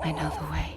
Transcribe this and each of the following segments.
I know the way.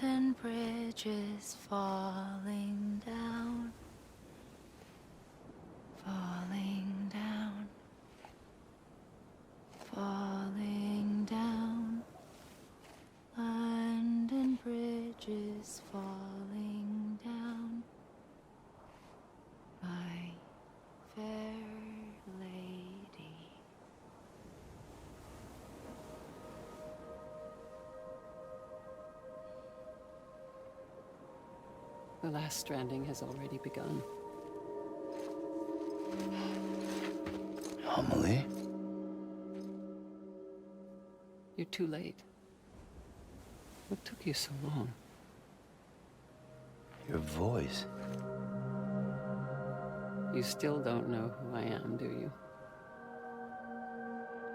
And bridges falling down, falling down, falling down, and bridges falling down, my fair lady. The last stranding has already begun. Amelie? You're too late. What took you so long? Your voice. You still don't know who I am, do you?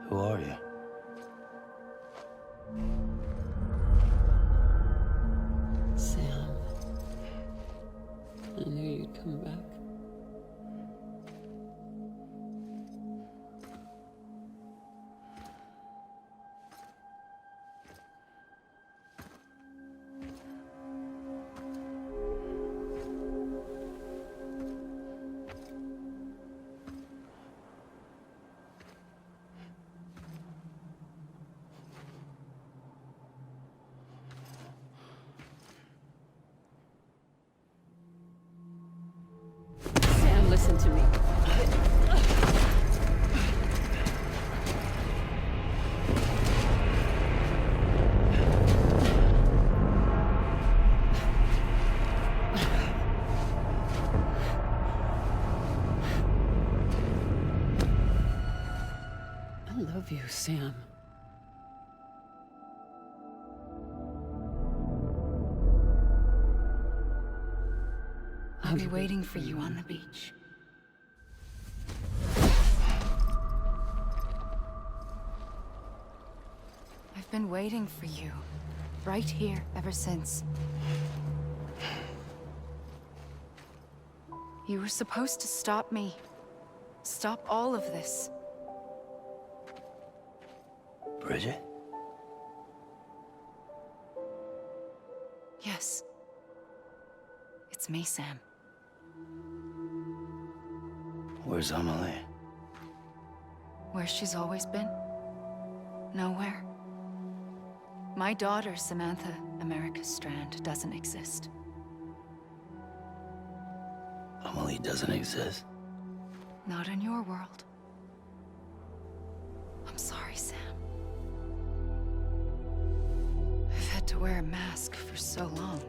Who are you? Sam. I knew you'd come back. Listen to me. I love you, Sam. I'll be waiting for you on the beach. I've been waiting for you, right here, ever since. You were supposed to stop me. Stop all of this. Bridget? Yes. It's me, Sam. Where's Amelie? Where she's always been. Nowhere. My daughter, Samantha America Strand, doesn't exist. Amelie doesn't exist. Not in your world. I'm sorry, Sam. I've had to wear a mask for so long.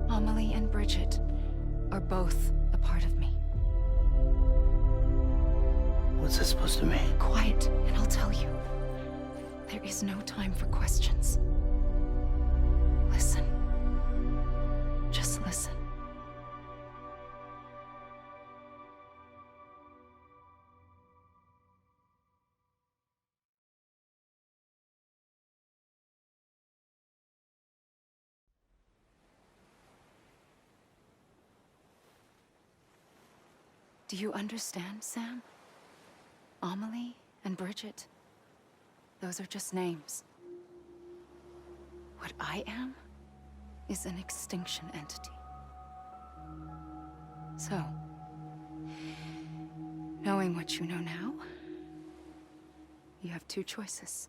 Amelie and Bridget are both a part of me. What's this supposed to mean? Quiet, and I'll tell you. There is no time for questions. Listen. Just listen. Do you understand, Sam? Amelie and Bridget, those are just names. What I am is an extinction entity. So, knowing what you know now, you have two choices.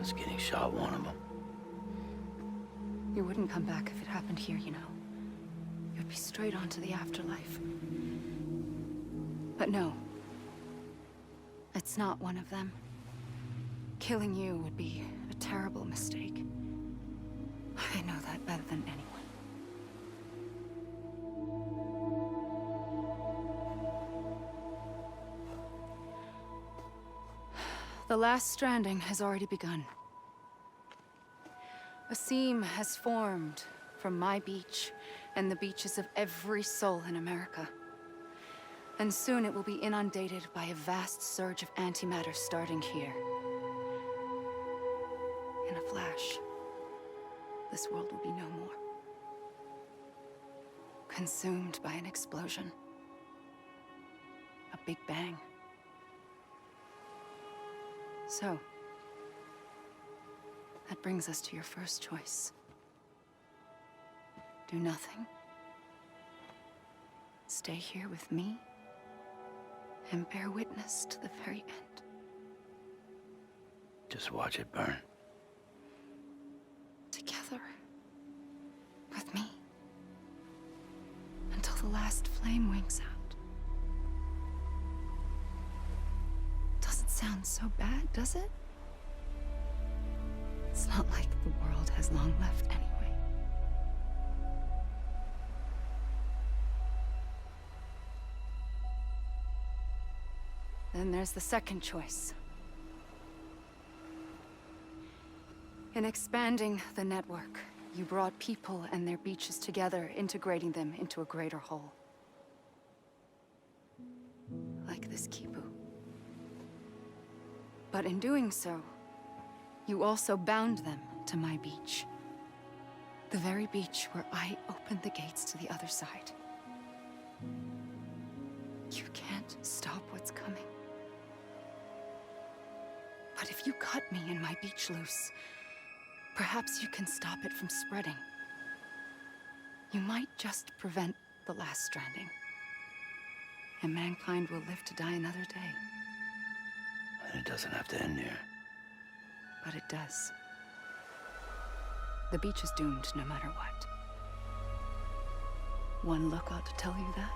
Us getting shot, one of them. You wouldn't come back if it happened here, you know. You'd be straight on to the afterlife. But no. It's not one of them. Killing you would be a terrible mistake. I know that better than anyone. The last stranding has already begun. A seam has formed from my beach and the beaches of every soul in America. And soon it will be inundated by a vast surge of antimatter starting here. In a flash, this world will be no more. Consumed by an explosion. A big bang. So, that brings us to your first choice. Do nothing. Stay here with me and bear witness to the very end. Just watch it burn. Together. With me. Until the last flame winks out. Doesn't sound so bad, does it? It's not like the world has long left anyway. Then there's the second choice. In expanding the network, you brought people and their beaches together, integrating them into a greater whole. Like this Kipu. But in doing so, you also bound them to my beach. The very beach where I opened the gates to the other side. You can't stop what's coming. But if you cut me and my beach loose, perhaps you can stop it from spreading. You might just prevent the last stranding. And mankind will live to die another day. And it doesn't have to end here. But it does. The beach is doomed no matter what. One look ought to tell you that.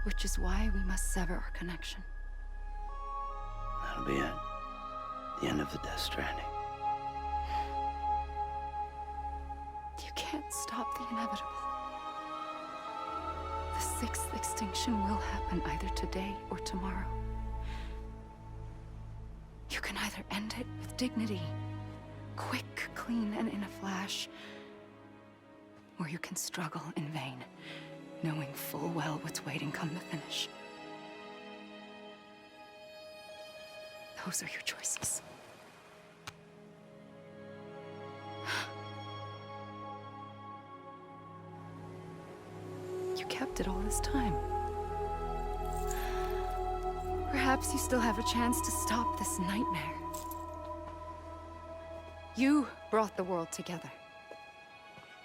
Which is why we must sever our connection. That'll be it. The end of the Death Stranding. You can't stop the inevitable. The sixth extinction will happen either today or tomorrow. You can either end it with dignity, quick, clean, and in a flash, or you can struggle in vain, knowing full well what's waiting come the finish. Those are your choices. You kept it all this time. Perhaps you still have a chance to stop this nightmare. You brought the world together.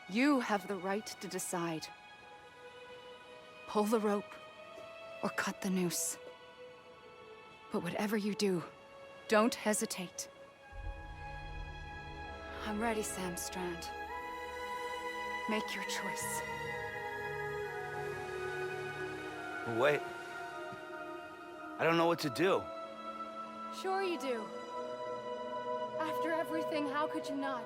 You have the right to decide. Pull the rope or cut the noose. But whatever you do, don't hesitate. I'm ready, Sam Strand. Make your choice. But wait. I don't know what to do. Sure you do. After everything, how could you not?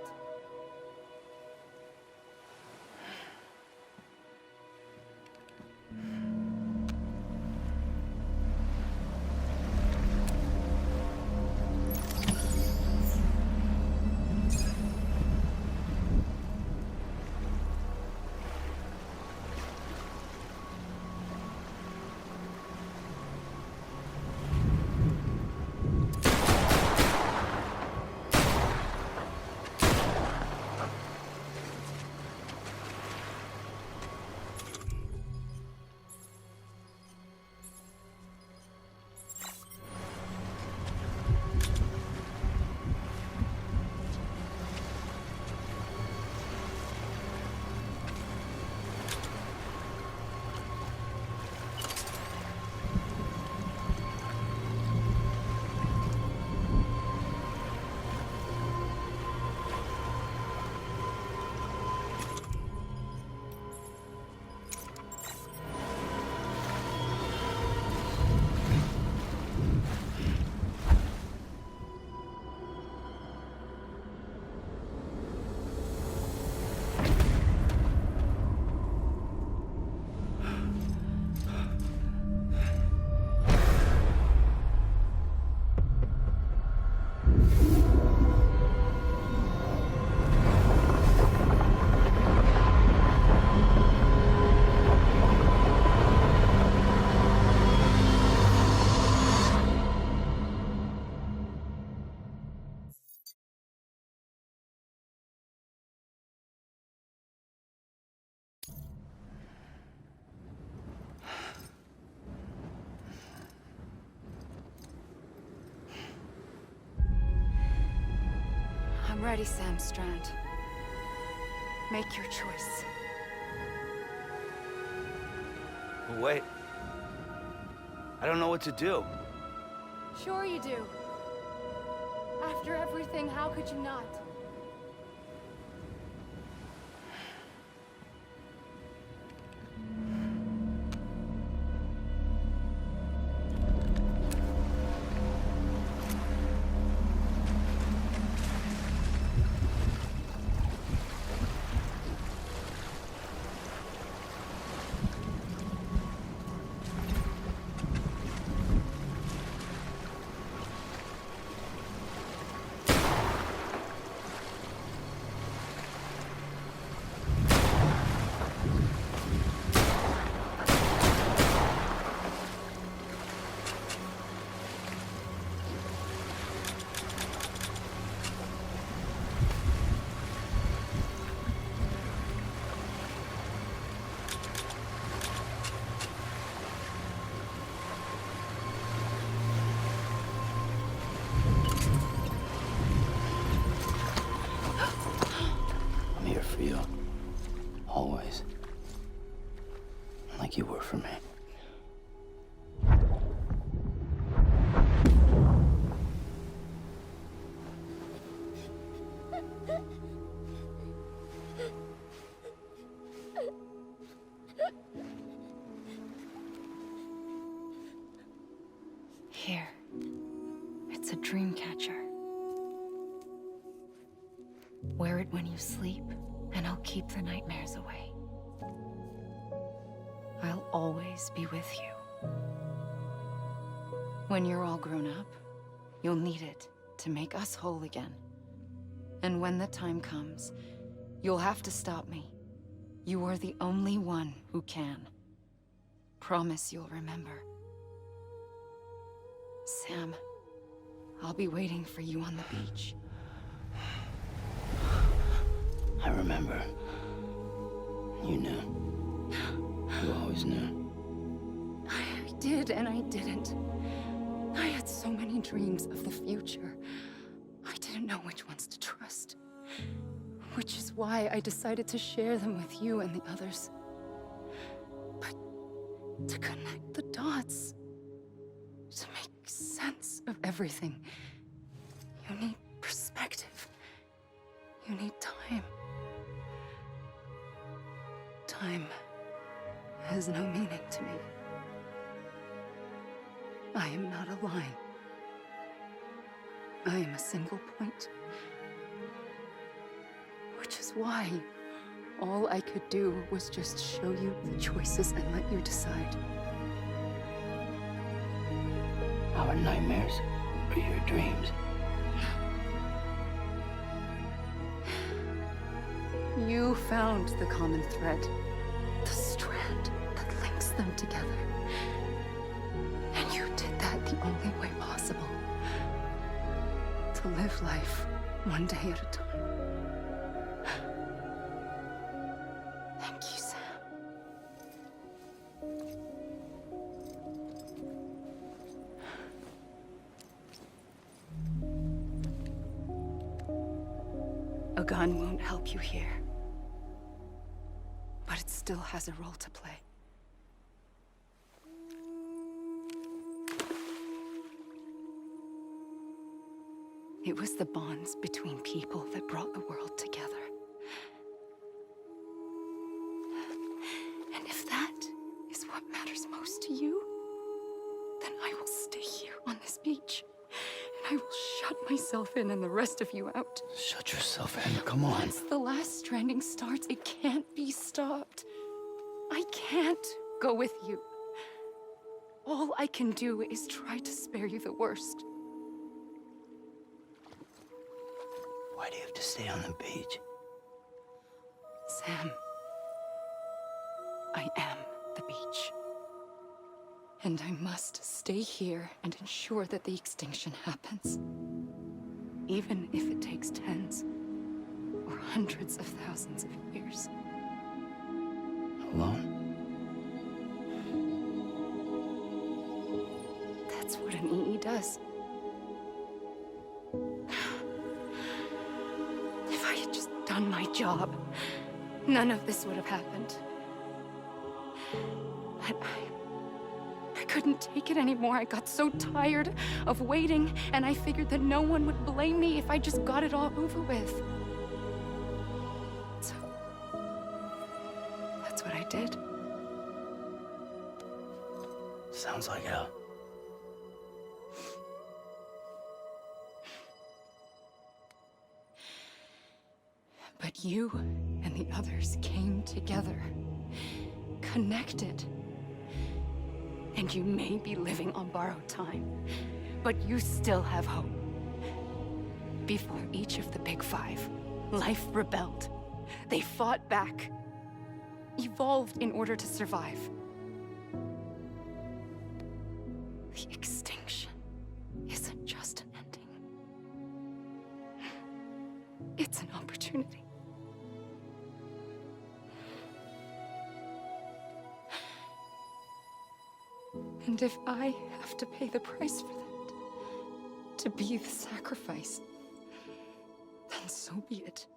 I'm ready, Sam Strand. Make your choice. But wait. I don't know what to do. Sure you do. After everything, how could you not? I'm here for you. Always. Like you were for me. Here. It's a dream catcher. Wear it when you sleep, and I'll keep the nightmares away. I'll always be with you. When you're all grown up, you'll need it to make us whole again. And when the time comes, you'll have to stop me. You are the only one who can. Promise you'll remember. Sam, I'll be waiting for you on the beach. I remember. You knew. You always knew. I did and I didn't. I had so many dreams of the future. I didn't know which ones to trust. Which is why I decided to share them with you and the others. But to connect the dots, to make sense of everything, you need perspective. You need time. Time has no meaning to me. I am not a line. I am a single point. Which is why all I could do was just show you the choices and let you decide. Our nightmares are your dreams. You found the common thread, the strand that links them together. And you did that the only way possible. To live life one day at a time. Thank you, Sam. A gun won't help you here. But it still has a role to play. It was the bonds between people that brought the world together. And if that is what matters most to you, then I will stay here on this beach. And I will shut myself in and the rest of you out. Shut yourself in, come on. Once the last stranding starts, it can't be stopped. I can't go with you. All I can do is try to spare you the worst. Why do you have to stay on the beach? Sam, I am the beach. And I must stay here and ensure that the extinction happens. Even if it takes tens or hundreds of thousands of years. Alone? That's what an EE does. If I had just done my job, none of this would have happened. But I couldn't take it anymore. I got so tired of waiting, and I figured that no one would blame me if I just got it all over with. So, that's what I did. Sounds like hell. But you and the others came together, connected. And you may be living on borrowed time, but you still have hope. Before each of the Big Five, life rebelled. They fought back, evolved in order to survive. The extinction isn't just an ending. It's an opportunity. And if I have to pay the price for that, to be the sacrifice, then so be it.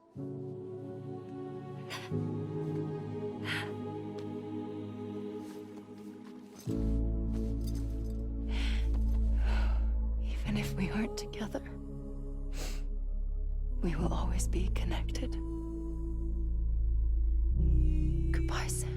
Even if we aren't together, we will always be connected. Goodbye, Sam.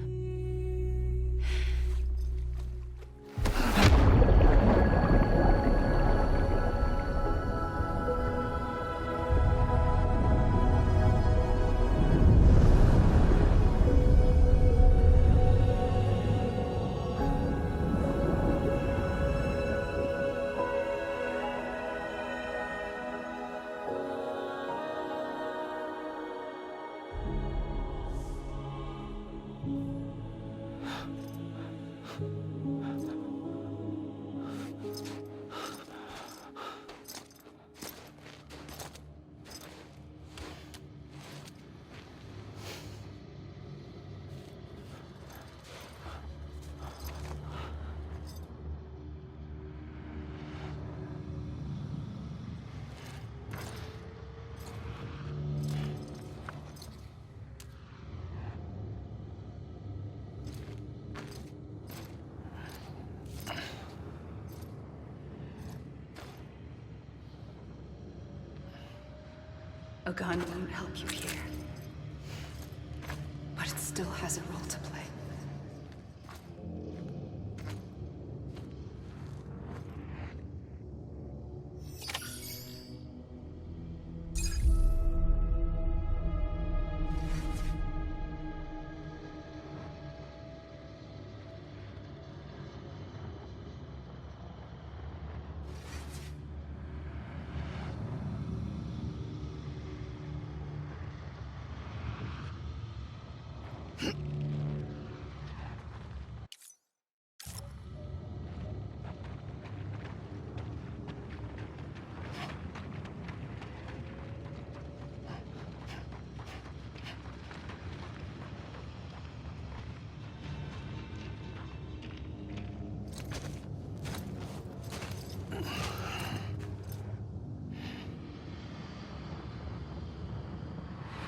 A gun won't help you here. But it still has a role to play.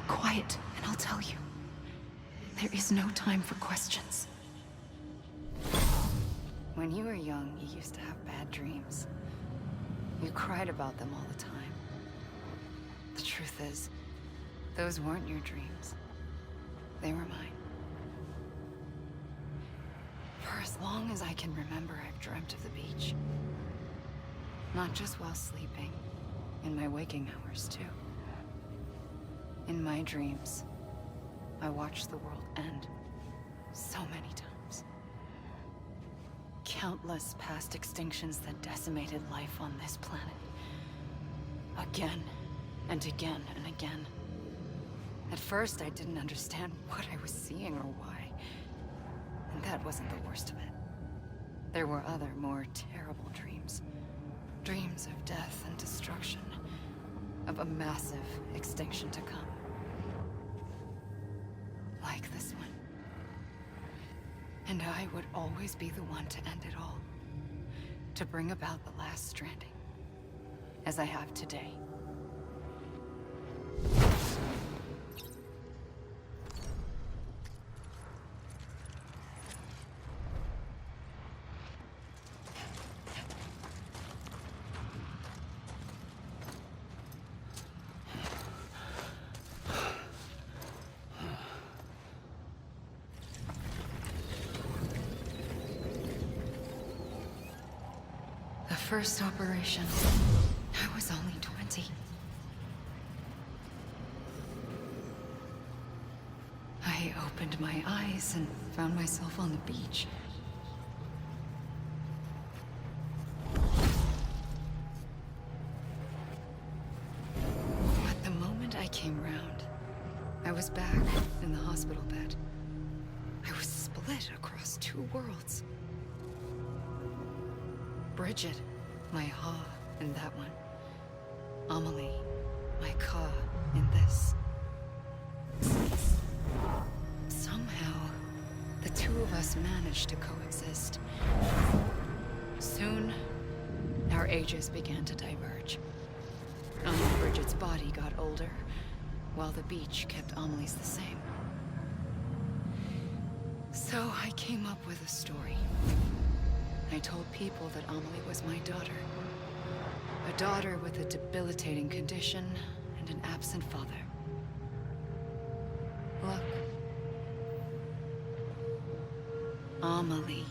Quiet, and I'll tell you. There is no time for questions. When you were young, you used to have bad dreams. You cried about them all the time. The truth is, those weren't your dreams. They were mine. For as long as I can remember, I've dreamt of the beach. Not just while sleeping, in my waking hours, too. In my dreams, I watched the world end so many times. Countless past extinctions that decimated life on this planet. Again, and again, and again. At first, I didn't understand what I was seeing or why. And that wasn't the worst of it. There were other, more terrible dreams. Dreams of death and destruction. Of a massive extinction to come. Like this one. And I would always be the one to end it all. To bring about the last stranding. As I have today. The first operation, I was only 20. I opened my eyes and found myself on the beach. But the moment I came round, I was back in the hospital bed. I was split across two worlds. Bridget, my Ha in that one. Amelie, my Ka in this. Somehow, the two of us managed to coexist. Soon, our ages began to diverge. Bridget's body got older, while the beach kept Amelie's the same. So I came up with a story. I told people that Amelie was my daughter. A daughter with a debilitating condition and an absent father. Look. Amelie.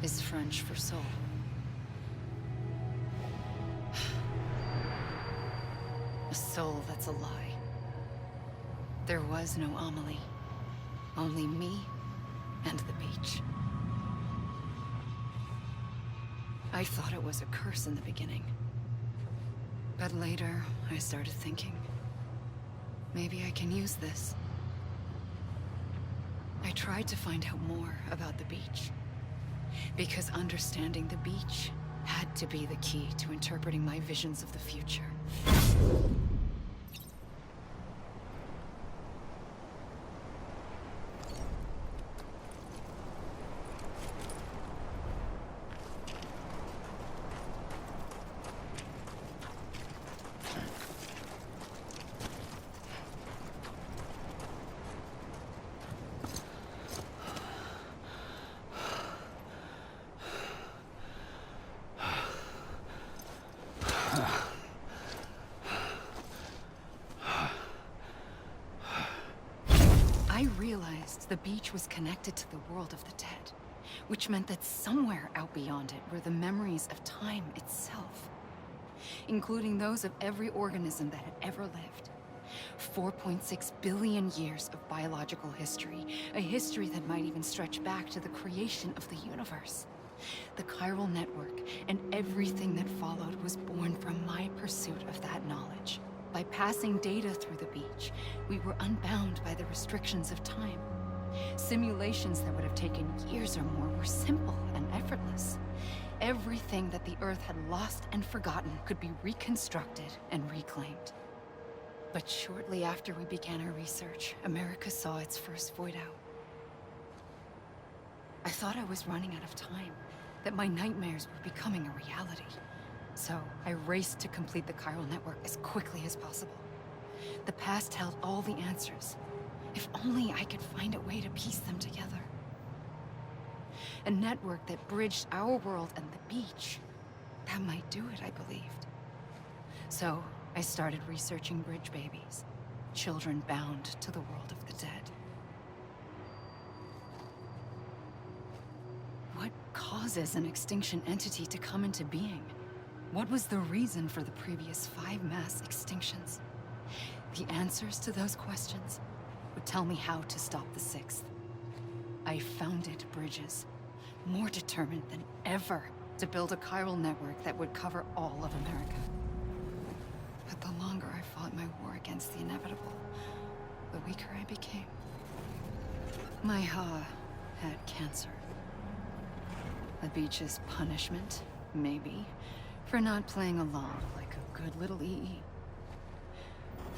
Is French for soul. A soul that's a lie. There was no Amelie. Only me and the beach. I thought it was a curse in the beginning. But later, I started thinking, maybe I can use this. I tried to find out more about the beach. Because understanding the beach had to be the key to interpreting my visions of the future. realized the beach was connected to the world of the dead, which meant that somewhere out beyond it were the memories of time itself, including those of every organism that had ever lived. 4.6 billion years of biological history, a history that might even stretch back to the creation of the universe. The chiral network and everything that followed was born from my pursuit of that knowledge. By passing data through the beach, we were unbound by the restrictions of time. Simulations that would have taken years or more were simple and effortless. Everything that the Earth had lost and forgotten could be reconstructed and reclaimed. But shortly after we began our research, America saw its first void out. I thought I was running out of time, that my nightmares were becoming a reality. So I raced to complete the chiral network as quickly as possible. The past held all the answers. If only I could find a way to piece them together. A network that bridged our world and the beach. That might do it, I believed. So I started researching bridge babies, children bound to the world of the dead. What causes an extinction entity to come into being? What was the reason for the previous 5 mass extinctions? The answers to those questions would tell me how to stop the 6th. I founded bridges, more determined than ever to build a chiral network that would cover all of America. But the longer I fought my war against the inevitable, the weaker I became. My Ha had cancer. The beach's punishment, maybe, for not playing along like a good little EE.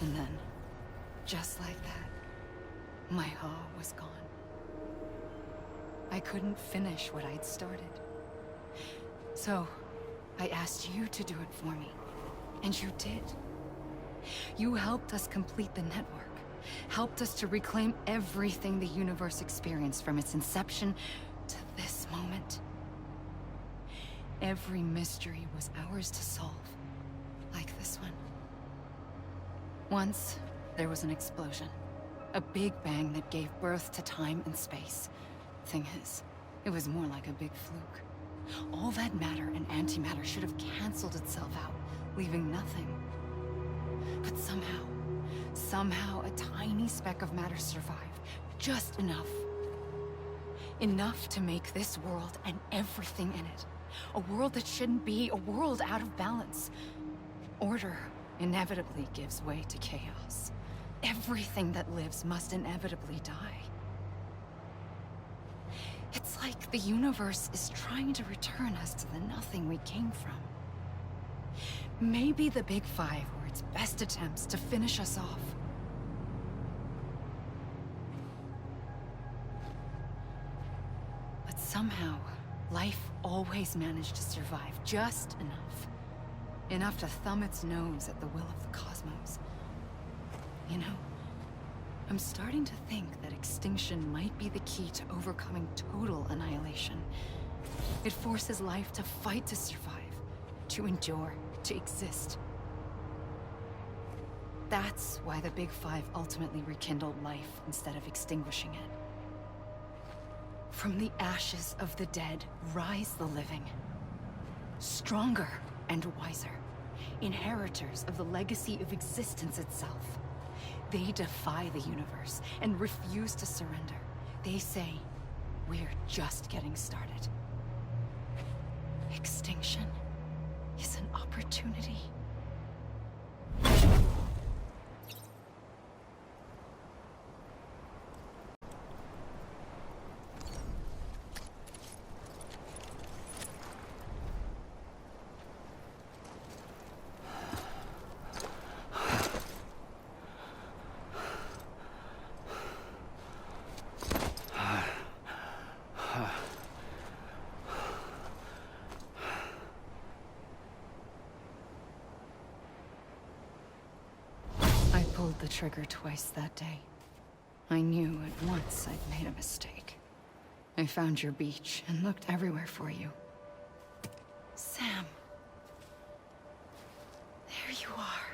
And then, just like that, my Ha was gone. I couldn't finish what I'd started. So, I asked you to do it for me, and you did. You helped us complete the network, helped us to reclaim everything the universe experienced from its inception to this moment. Every mystery was ours to solve, like this one. Once, there was an explosion. A big bang that gave birth to time and space. Thing is, it was more like a big fluke. All that matter and antimatter should have canceled itself out, leaving nothing. But somehow a tiny speck of matter survived. Just enough. Enough to make this world and everything in it. A world that shouldn't be, a world out of balance. Order inevitably gives way to chaos. Everything that lives must inevitably die. It's like the universe is trying to return us to the nothing we came from. Maybe the Big Five were its best attempts to finish us off. But somehow, life always managed to survive just enough. Enough to thumb its nose at the will of the cosmos. You know, I'm starting to think that extinction might be the key to overcoming total annihilation. It forces life to fight to survive, to endure, to exist. That's why the Big Five ultimately rekindled life instead of extinguishing it. From the ashes of the dead rise the living. Stronger and wiser. Inheritors of the legacy of existence itself. They defy the universe and refuse to surrender. They say, we're just getting started. Extinction is an opportunity. I pulled the trigger twice that day. I knew at once I'd made a mistake. I found your beach and looked everywhere for you. Sam. There you are.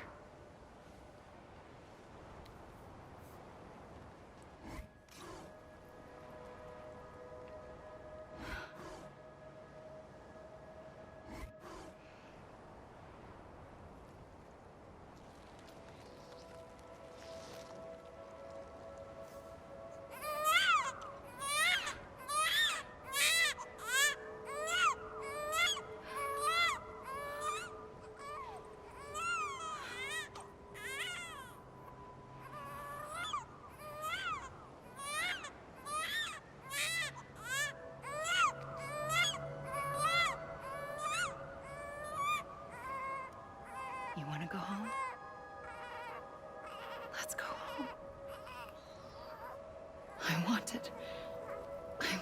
I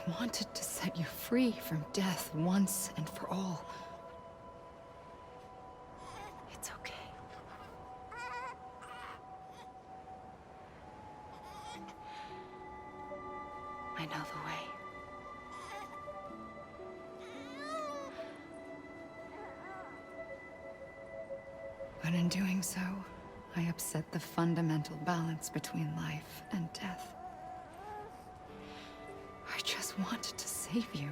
wanted to set you free from death once and for all. It's okay. I know the way. But in doing so, I upset the fundamental balance between life and death. I just wanted to save you.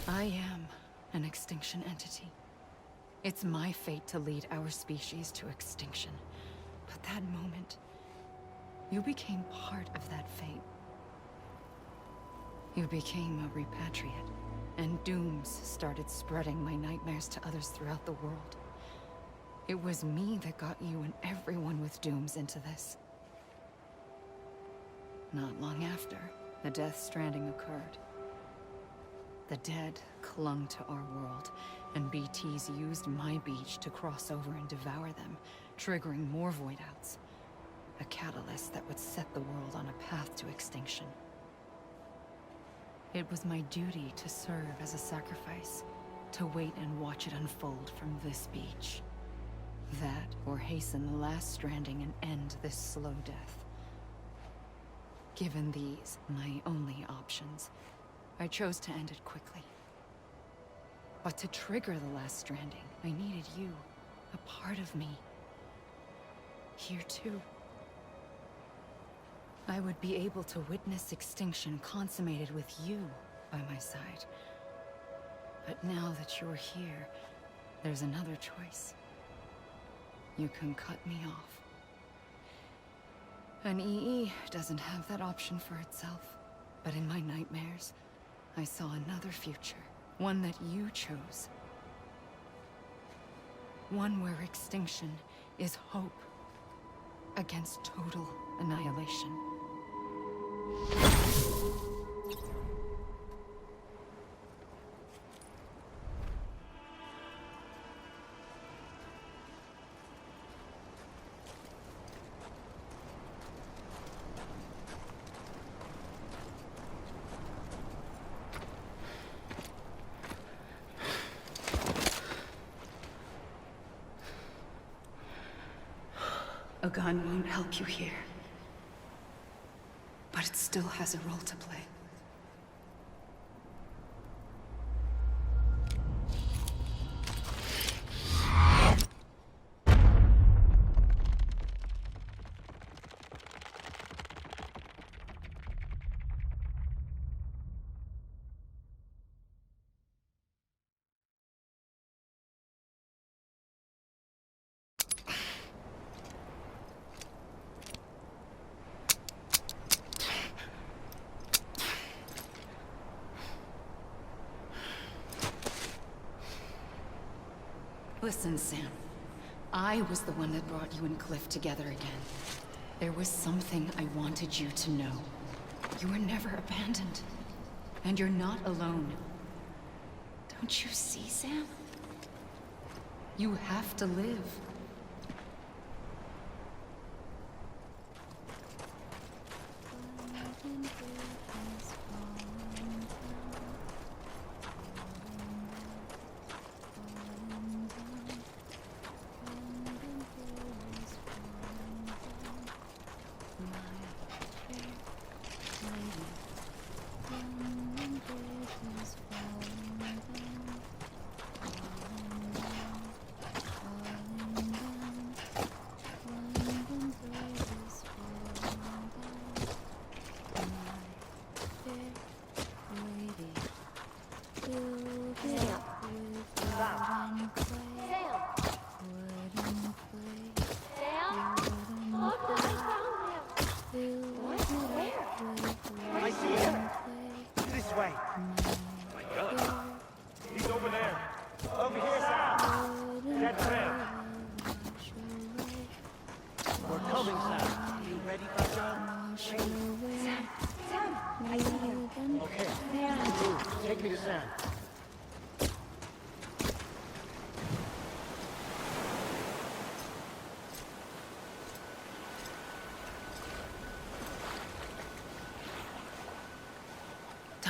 I am an extinction entity. It's my fate to lead our species to extinction. But that moment, you became part of that fate. You became a repatriate, and dooms started spreading my nightmares to others throughout the world. It was me that got you and everyone with dooms into this. Not long after, the Death Stranding occurred. The dead clung to our world, and BTs used my beach to cross over and devour them, triggering more void outs. A catalyst that would set the world on a path to extinction. It was my duty to serve as a sacrifice, to wait and watch it unfold from this beach. That, or hasten the last stranding and end this slow death. Given these, my only options, I chose to end it quickly. But to trigger the last stranding, I needed you, a part of me. Here too. I would be able to witness extinction consummated with you by my side. But now that you're here, there's another choice. You can cut me off. An EE doesn't have that option for itself. But in my nightmares, I saw another future. One that you chose. One where extinction is hope against total annihilation. A gun won't help you here. But it still has a role to play. Listen, Sam. I was the one that brought you and Cliff together again. There was something I wanted you to know. You were never abandoned. And you're not alone. Don't you see, Sam? You have to live.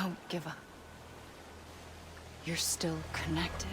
Don't give up. You're still connected.